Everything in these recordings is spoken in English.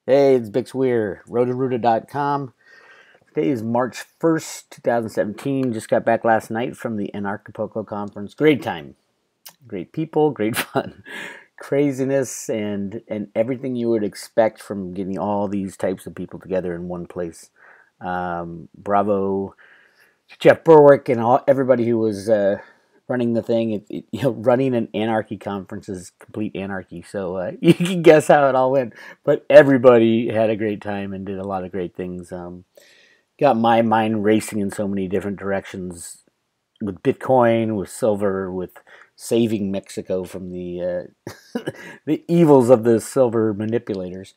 Hey, it's Bix Weir, rotoruta.com. Today is March 1st, 2017. Just got back last night from the Anarchapulco conference. Great time. Great people, great fun. Craziness and everything you would expect from getting all these types of people together in one place. Bravo Jeff Berwick and everybody who was running the thing. Running an anarchy conference is complete anarchy. So you can guess how it all went. But everybody had a great time and did a lot of great things. Got my mind racing in so many different directions with Bitcoin, with silver, with saving Mexico from the the evils of the silver manipulators.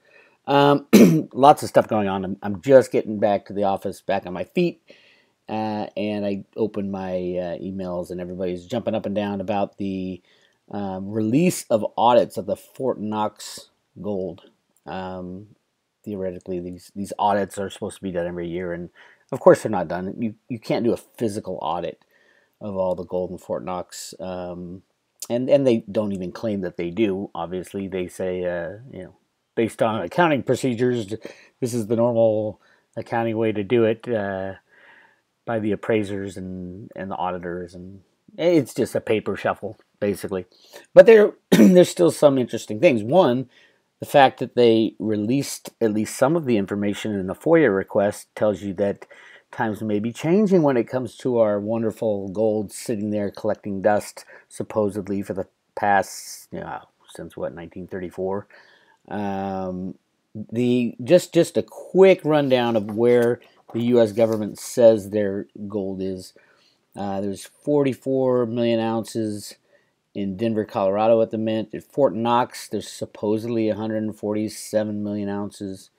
Lots of stuff going on. I'm just getting back to the office, back on my feet. And I opened my emails, and everybody's jumping up and down about the release of audits of the Fort Knox Gold. Theoretically, these audits are supposed to be done every year, and of course they're not done. You can't do a physical audit of all the gold in Fort Knox, and they don't even claim that they do. Obviously, they say based on accounting procedures, this is the normal accounting way to do it. By the appraisers and the auditors, and it's just a paper shuffle, basically. But there's still some interesting things. One, the fact that they released at least some of the information in the FOIA request tells you that times may be changing when it comes to our wonderful gold sitting there collecting dust, supposedly for the past, since what, 1934. Just a quick rundown of where the U.S. government says their gold is. There's 44 million ounces in Denver, Colorado at the mint. At Fort Knox, there's supposedly 147 million ounces.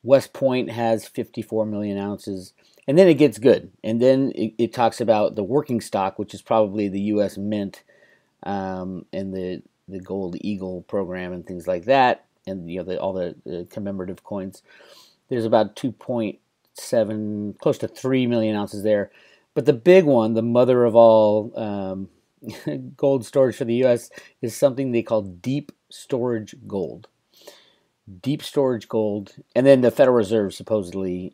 West Point has 54 million ounces. And then it gets good. And then it talks about the working stock, which is probably the U.S. Mint and the Gold Eagle program and things like that. And all the commemorative coins. There's about 2.7, close to 3 million ounces there. But the big one, the mother of all gold storage for the U.S., is something they call deep storage gold. Deep storage gold. And then the Federal Reserve supposedly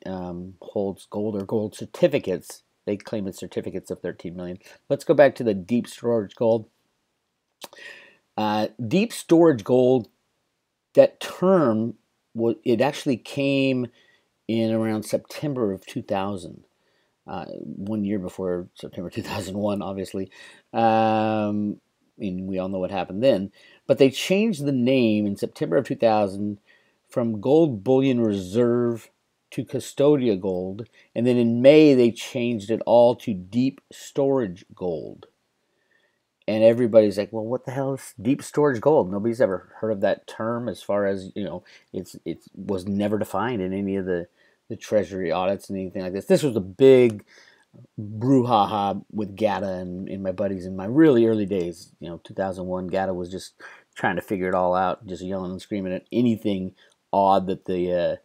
holds gold or gold certificates. They claim it's certificates of 13 million. Let's go back to the deep storage gold. Deep storage gold, that term, it actually came in around September of 2000, 1 year before September 2001, obviously. We all know what happened then. But they changed the name in September of 2000 from Gold Bullion Reserve to Custodia Gold. And then in May, they changed it all to Deep Storage Gold. And everybody's like, well, what the hell is deep storage gold? Nobody's ever heard of that term, as far as, it was never defined in any of the Treasury audits and anything like this. This was a big brouhaha with GATA and my buddies in my really early days. 2001, GATA was just trying to figure it all out, just yelling and screaming at anything odd that the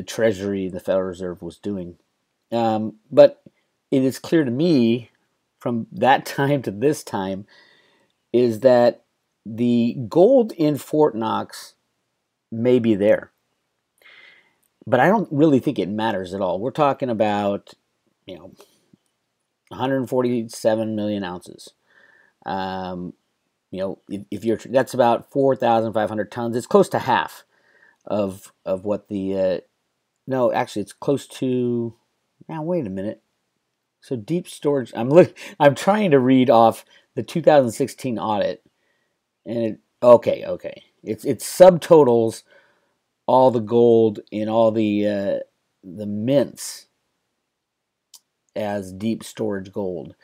Treasury, the Federal Reserve, was doing. But it is clear to me from that time to this time is that the gold in Fort Knox may be there. But I don't really think it matters at all. We're talking about, 147 million ounces. If you're, that's about 4,500 tons. It's close to half of what the, no, actually it's close to, now wait a minute. So deep storage, I'm trying to read off the 2016 audit, and okay. It subtotals all the gold in all the mints as deep storage gold.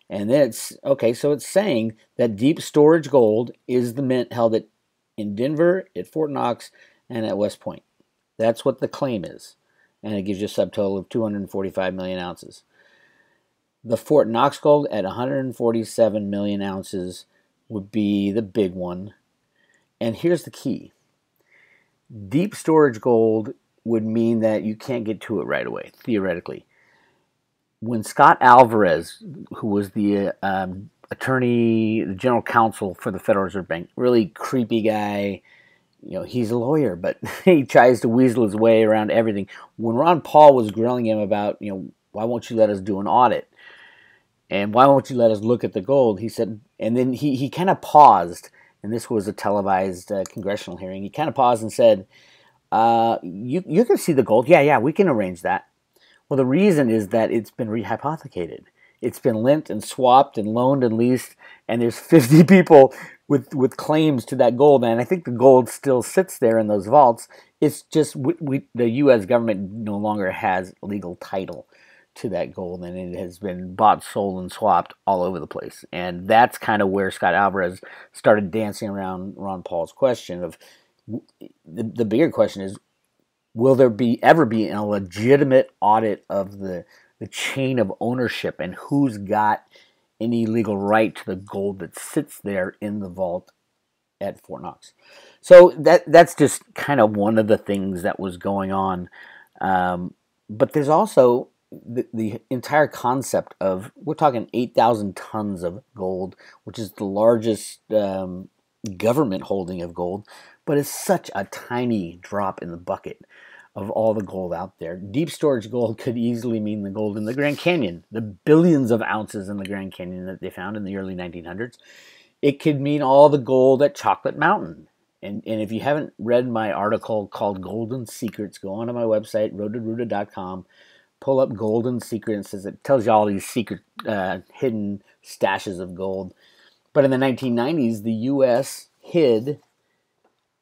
And then so it's saying that deep storage gold is the mint held in Denver, at Fort Knox, and at West Point. That's what the claim is. And it gives you a subtotal of 245 million ounces. The Fort Knox gold at 147 million ounces would be the big one. And here's the key. Deep storage gold would mean that you can't get to it right away, theoretically. When Scott Alvarez, who was the attorney, the general counsel for the Federal Reserve Bank, really creepy guy, he's a lawyer, but he tries to weasel his way around everything. When Ron Paul was grilling him about, why won't you let us do an audit? And why won't you let us look at the gold? He said, and then he kind of paused, and this was a televised congressional hearing. He kind of paused and said, you can see the gold. Yeah, we can arrange that. Well, the reason is that it's been rehypothecated. It's been lent and swapped and loaned and leased, and there's 50 people with claims to that gold, and I think the gold still sits there in those vaults. It's just the U.S. government no longer has legal title to that gold, and it has been bought, sold, and swapped all over the place. And that's kind of where Scott Alvarez started dancing around Ron Paul's question of the bigger question is, will there ever be a legitimate audit of the chain of ownership and who's got any legal right to the gold that sits there in the vault at Fort Knox? So that's just kind of one of the things that was going on. But there's also the entire concept of, we're talking 8,000 tons of gold, which is the largest government holding of gold, but it's such a tiny drop in the bucket of all the gold out there. Deep storage gold could easily mean the gold in the Grand Canyon, the billions of ounces in the Grand Canyon that they found in the early 1900s. It could mean all the gold at Chocolate Mountain. And if you haven't read my article called Golden Secrets, go onto my website, roadtoruta.com, pull up Golden Secrets. It tells you all these secret hidden stashes of gold. But in the 1990s, the U.S.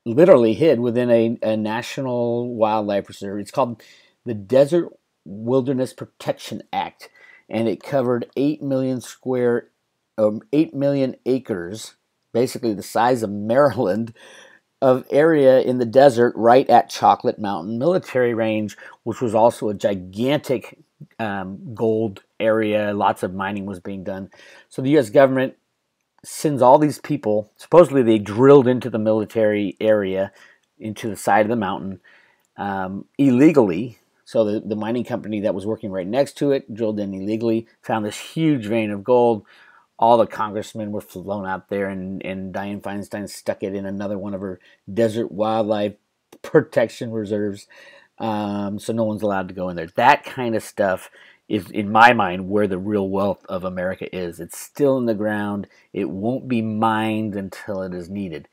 literally hid within a national wildlife reserve. It's called the Desert Wilderness Protection Act, and it covered 8 million acres, basically the size of Maryland, of area in the desert right at Chocolate Mountain Military Range, which was also a gigantic gold area. Lots of mining was being done. So the U.S. government sends all these people. Supposedly they drilled into the military area, into the side of the mountain, illegally. So the mining company that was working right next to it drilled in illegally, found this huge vein of gold. All the congressmen were flown out there, and Dianne Feinstein stuck it in another one of her desert wildlife protection reserves. So no one's allowed to go in there. That kind of stuff is, in my mind, where the real wealth of America is. It's still in the ground. It won't be mined until it is needed.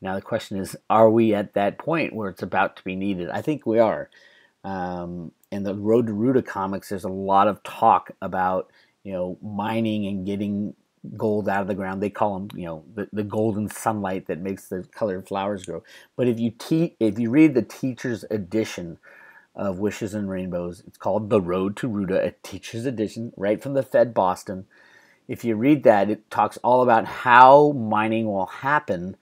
Now the question is, are we at that point where it's about to be needed? I think we are. In the Road to Ruta comics, there's a lot of talk about mining and getting gold out of the ground. They call them, the golden sunlight that makes the colored flowers grow. But if you read the teacher's edition of Wishes and Rainbows, it's called The Road to Ruta, a teacher's edition, right from the Fed Boston. If you read that, it talks all about how mining will happen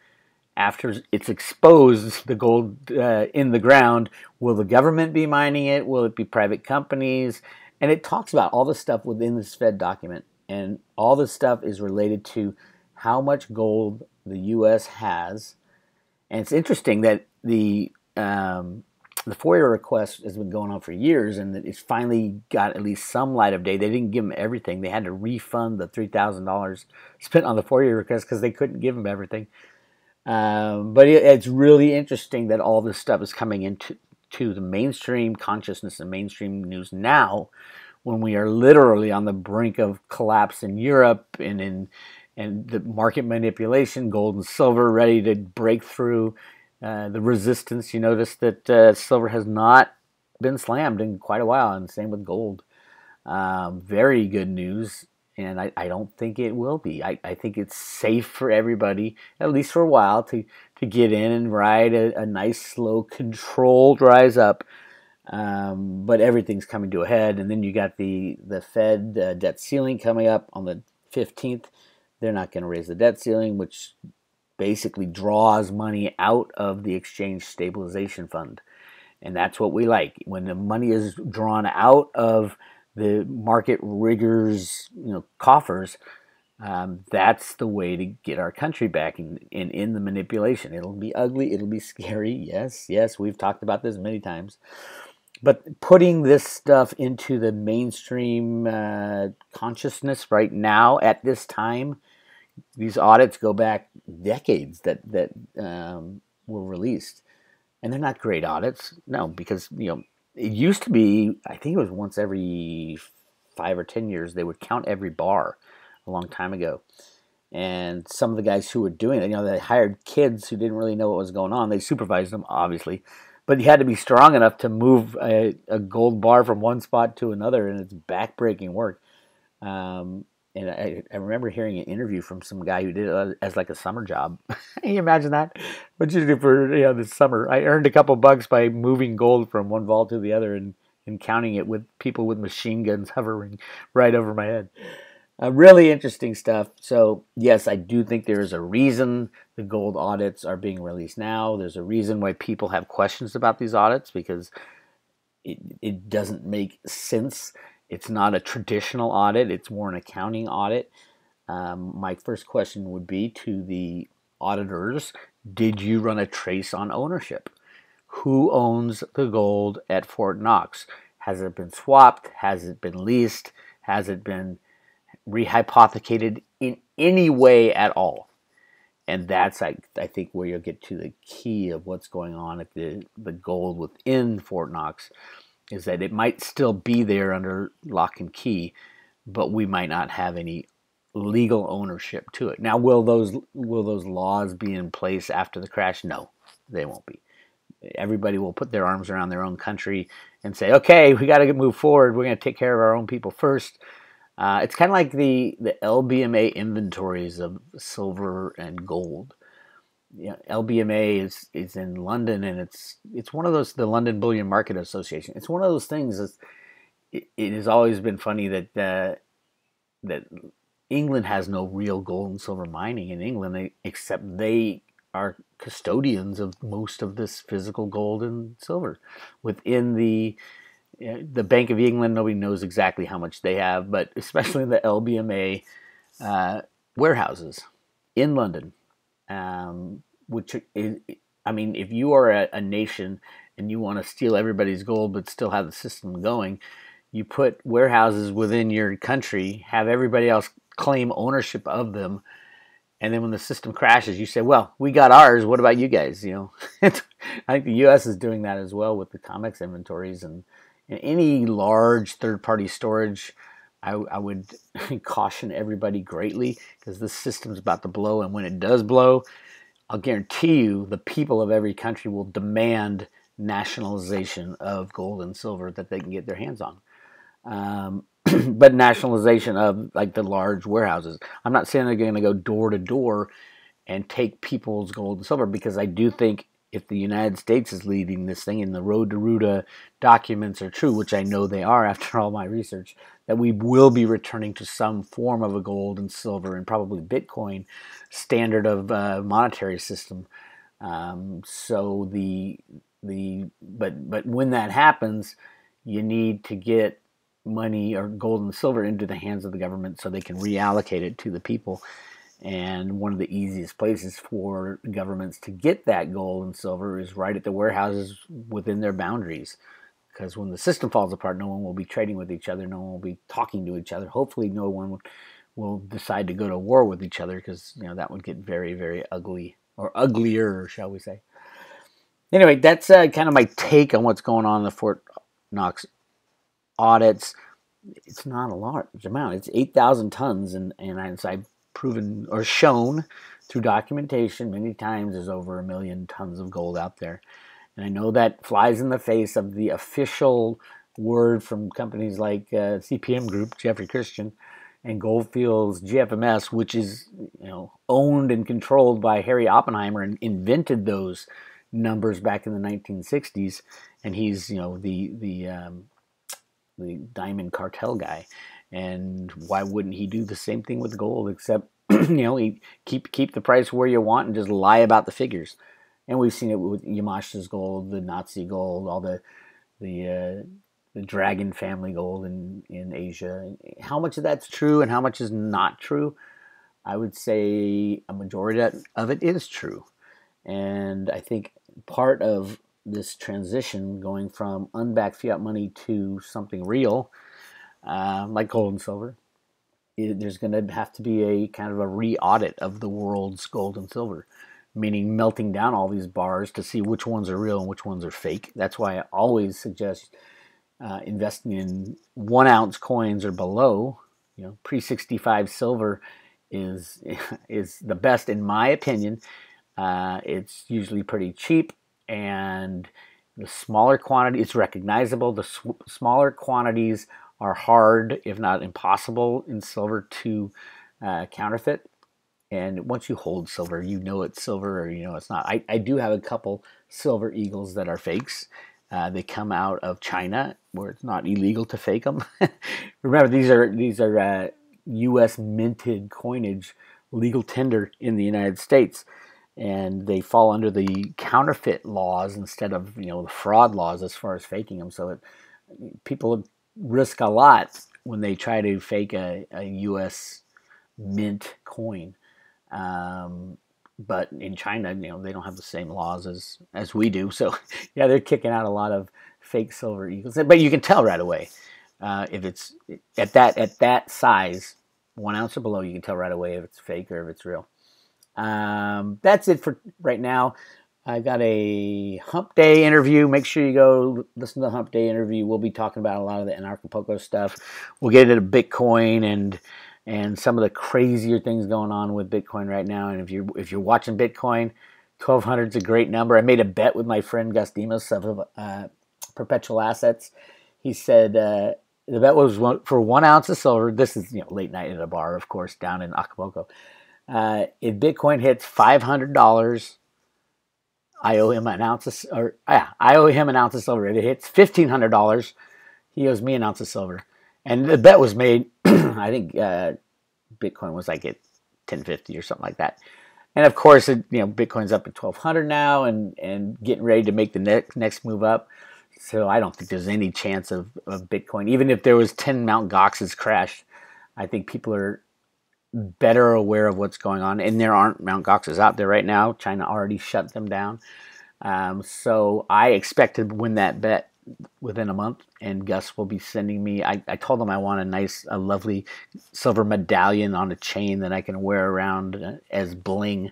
after it's exposed, the gold in the ground. Will the government be mining it? Will it be private companies? And it talks about all the stuff within this Fed document. And all this stuff is related to how much gold the U.S. has. And it's interesting that the FOIA request has been going on for years, and that it's finally got at least some light of day. They didn't give them everything. They had to refund the $3,000 spent on the FOIA request because they couldn't give them everything. But it's really interesting that all this stuff is coming into the mainstream consciousness and mainstream news now, when we are literally on the brink of collapse in Europe and the market manipulation, gold and silver ready to break through the resistance. You notice that silver has not been slammed in quite a while, and same with gold. Very good news, and I don't think it will be. I think it's safe for everybody, at least for a while, to get in and ride a nice, slow, controlled rise up. But everything's coming to a head, and then you got the Fed debt ceiling coming up on the 15th. They're not going to raise the debt ceiling, which basically draws money out of the Exchange Stabilization Fund, and that's what we like. When the money is drawn out of the market riggers, coffers, that's the way to get our country back in the manipulation. It'll be ugly. It'll be scary. Yes, we've talked about this many times. But putting this stuff into the mainstream consciousness right now at this time, these audits go back decades that were released, and they're not great audits. No, because it used to be, I think it was once every 5 or 10 years they would count every bar a long time ago. And some of the guys who were doing it, they hired kids who didn't really know what was going on. They supervised them, obviously, but you had to be strong enough to move a gold bar from one spot to another, and it's backbreaking work. And I remember hearing an interview from some guy who did it as like a summer job. Can you imagine that? What you do for this summer? I earned a couple bucks by moving gold from one vault to the other and counting it with people with machine guns hovering right over my head. Really interesting stuff. So yes, I do think there is a reason the gold audits are being released now. There's a reason why people have questions about these audits, because it doesn't make sense. It's not a traditional audit. It's more an accounting audit. My first question would be to the auditors: did you run a trace on ownership? Who owns the gold at Fort Knox? Has it been swapped? Has it been leased? Has it been rehypothecated in any way at all? And that's, I think, where you'll get to the key of what's going on at the gold within Fort Knox, is that it might still be there under lock and key, but we might not have any legal ownership to it. Now, will those laws be in place after the crash? No, they won't be. Everybody will put their arms around their own country and say, okay, we got to move forward. We're going to take care of our own people first. It's kind of like the LBMA inventories of silver and gold. LBMA is in London, and it's one of those, the London Bullion Market Association. It's one of those things. It has always been funny that England has no real gold and silver mining in England, except they are custodians of most of this physical gold and silver within the Bank of England. Nobody knows exactly how much they have, but especially in the LBMA warehouses in London, which is, I mean, if you are a nation and you want to steal everybody's gold but still have the system going, you put warehouses within your country, have everybody else claim ownership of them, and then when the system crashes, you say, well, we got ours, what about you guys? I think the U.S. is doing that as well with the COMEX inventories, and any large third-party storage. I would caution everybody greatly, because this system's about to blow, and when it does blow, I'll guarantee you the people of every country will demand nationalization of gold and silver that they can get their hands on. But nationalization of like the large warehouses. I'm not saying they're going to go door to door and take people's gold and silver, because I do think if the United States is leading this thing and the Road to Ruta documents are true, which I know they are after all my research, that we will be returning to some form of a gold and silver and probably Bitcoin standard of monetary system. But when that happens, you need to get money or gold and silver into the hands of the government so they can reallocate it to the people. And one of the easiest places for governments to get that gold and silver is right at the warehouses within their boundaries. Because when the system falls apart, no one will be trading with each other. No one will be talking to each other. Hopefully no one will decide to go to war with each other, because that would get very, very ugly, or uglier, shall we say. Anyway, that's kind of my take on what's going on in the Fort Knox audits. It's not a large amount. It's 8,000 tons, and I've proven or shown through documentation many times there's over 1 million tons of gold out there. And I know that flies in the face of the official word from companies like CPM Group, Jeffrey Christian, and Goldfields GFMS, which is owned and controlled by Harry Oppenheimer and invented those numbers back in the 1960s. And he's the diamond cartel guy. And why wouldn't he do the same thing with gold, except keep the price where you want and just lie about the figures. And we've seen it with Yamashita's gold, the Nazi gold, all the Dragon family gold in Asia. How much of that's true and how much is not true? I would say a majority of it is true. And I think part of this transition, going from unbacked fiat money to something real, like gold and silver, there's going to have to be a kind of a re-audit of the world's gold and silver. meaning melting down all these bars to see which ones are real and which ones are fake. That's why I always suggest investing in 1 ounce coins or below. Pre-65 silver is the best in my opinion. It's usually pretty cheap, and the smaller quantity, it's recognizable. The smaller quantities are hard, if not impossible, in silver to counterfeit. And once you hold silver, you know it's silver or you know it's not. I do have a couple silver eagles that are fakes. They come out of China, where it's not illegal to fake them. Remember, these are U.S. minted coinage, legal tender in the United States, and they fall under the counterfeit laws instead of the fraud laws as far as faking them. So people risk a lot when they try to fake a U.S. mint coin. But in China, they don't have the same laws as we do. So yeah, they're kicking out a lot of fake silver eagles. But you can tell right away if it's at that size, 1 ounce or below. You can tell right away if it's fake or if it's real. That's it for right now. I got a Hump Day interview. Make sure you go listen to the Hump Day interview. We'll be talking about a lot of the Anarchapulco stuff. We'll get into Bitcoin and some of the crazier things going on with Bitcoin right now. And if you're watching Bitcoin, 1,200 is a great number. I made a bet with my friend Gus Demas of Perpetual Assets. He said the bet was for 1 ounce of silver. This is late night at a bar, of course, down in Acapulco. If Bitcoin hits $500, I owe him an ounce of silver. If it hits $1,500, he owes me an ounce of silver. And the bet was made. I think Bitcoin was like at 1050 or something like that. And of course, Bitcoin's up at 1,200 now, and getting ready to make the next move up. So I don't think there's any chance of Bitcoin. Even if there was 10 Mt. Goxes crashed, I think people are better aware of what's going on. And there aren't Mt. Goxes out there right now. China already shut them down. So I expect to win that bet within a month, and Gus will be sending me. I told him I want a lovely silver medallion on a chain that I can wear around as bling.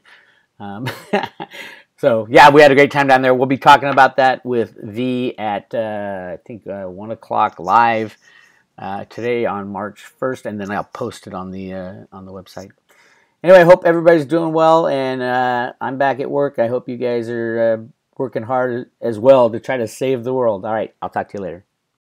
So yeah, we had a great time down there. We'll be talking about that with V at I think 1 o'clock live today on March 1st, and then I'll post it on the website. Anyway, I hope everybody's doing well, and I'm back at work. I hope you guys are working hard as well to try to save the world. All right, I'll talk to you later.